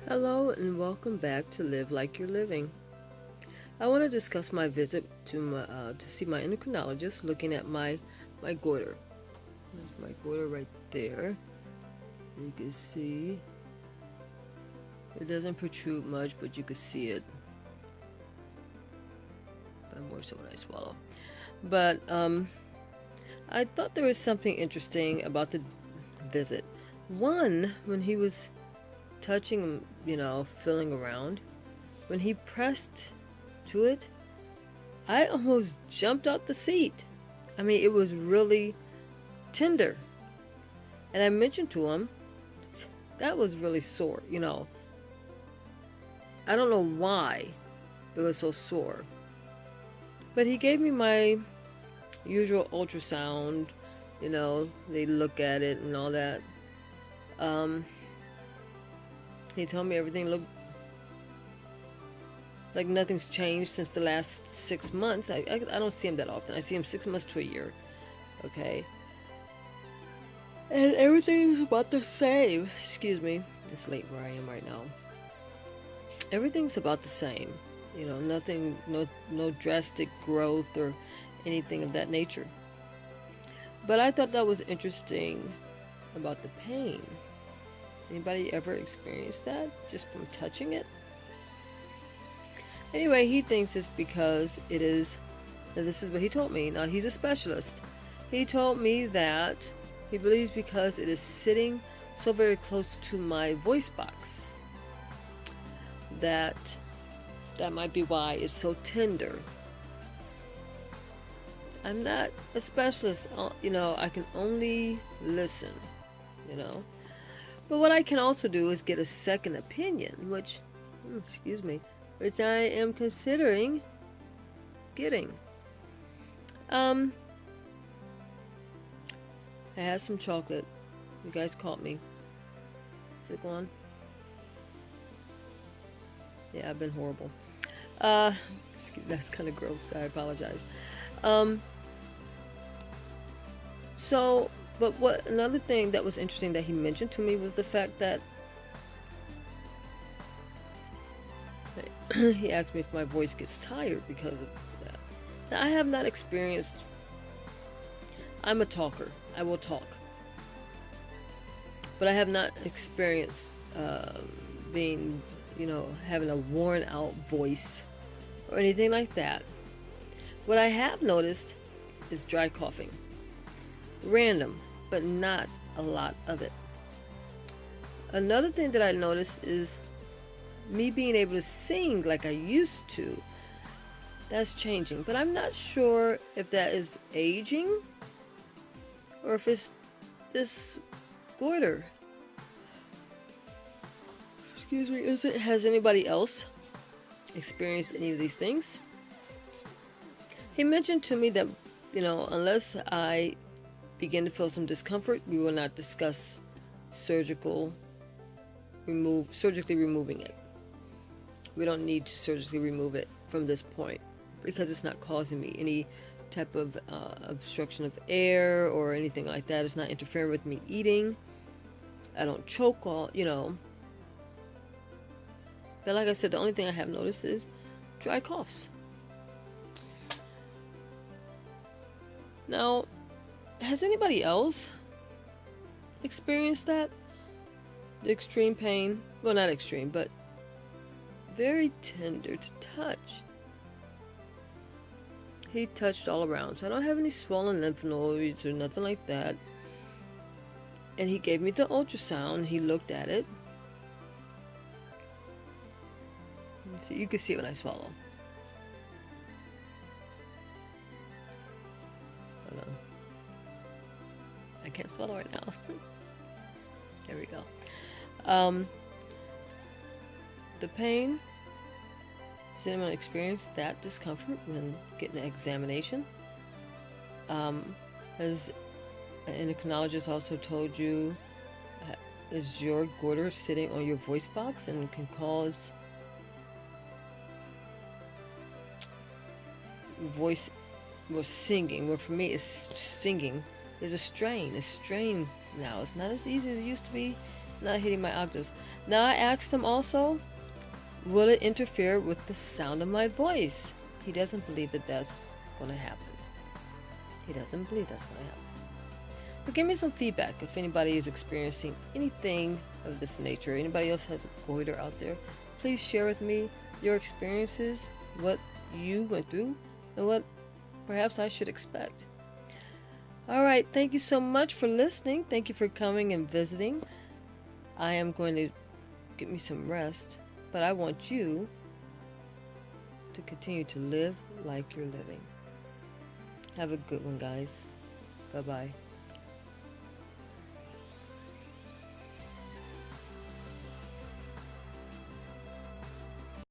Hello and welcome back to Live Like You're Living. I want to discuss my visit to see my endocrinologist, looking at my goiter. There's my goiter right there. You can see it doesn't protrude much, but you can see it. But more so when I swallow. But I thought there was something interesting about the visit. One, when he was touching, feeling around, when he pressed to it, I almost jumped out the seat. I mean, it was really tender. And I mentioned to him, that was really sore, I don't know why it was so sore. But he gave me my usual ultrasound, they look at it and all that. He told me everything looked like nothing's changed since the last 6 months. I don't see him that often. I see him 6 months to a year. Okay. And everything is about the same. Excuse me. It's late where I am right now. Everything's about the same. Nothing, no drastic growth or anything of that nature. But I thought that was interesting about the pain. Anybody ever experienced that just from touching it? Anyway, he thinks it's because it is, and this is what he told me. Now, he's a specialist. He told me that he believes because it is sitting so very close to my voice box, that might be why it's so tender. I'm not a specialist, I can only listen, But what I can also do is get a second opinion, which I am considering getting. I had some chocolate. You guys caught me. Is it gone? Yeah, I've been horrible. That's kind of gross. I apologize. But another thing that was interesting that he mentioned to me was the fact that he asked me if my voice gets tired because of that. Now, I have not experienced. I'm a talker. I will talk, but I have not experienced being, having a worn out voice or anything like that. What I have noticed is dry coughing. Random, but not a lot of it. Another thing that I noticed is me being able to sing like I used to. That's changing, but I'm not sure if that is aging or if it's this goiter. Excuse me, has anybody else experienced any of these things? He mentioned to me that, unless I begin to feel some discomfort, we will not discuss surgically removing it. We don't need to surgically remove it from this point because it's not causing me any type of obstruction of air or anything like that. It's not interfering with me eating. I don't choke But like I said, the only thing I have noticed is dry coughs. Now, has anybody else experienced that? The extreme pain? Well, not extreme, but very tender to touch. He touched all around, so I don't have any swollen lymph nodes or nothing like that. And he gave me the ultrasound. He looked at it. So you can see it when I swallow. Hold on. I can't swallow right now. There we go. The pain. Has anyone experienced that discomfort when getting an examination? Has an endocrinologist also told you, is your goiter sitting on your voice box and can cause voice singing? Well, for me, it's singing. There's a strain now. It's not as easy as it used to be not hitting my octaves. Now I asked him also, will it interfere with the sound of my voice? He doesn't believe that that's going to happen. He doesn't believe that's going to happen. But give me some feedback if anybody is experiencing anything of this nature. Anybody else has a goiter out there? Please share with me your experiences, what you went through, and what perhaps I should expect. All right, thank you so much for listening. Thank you for coming and visiting. I am going to get me some rest, but I want you to continue to live like you're living. Have a good one, guys. Bye-bye.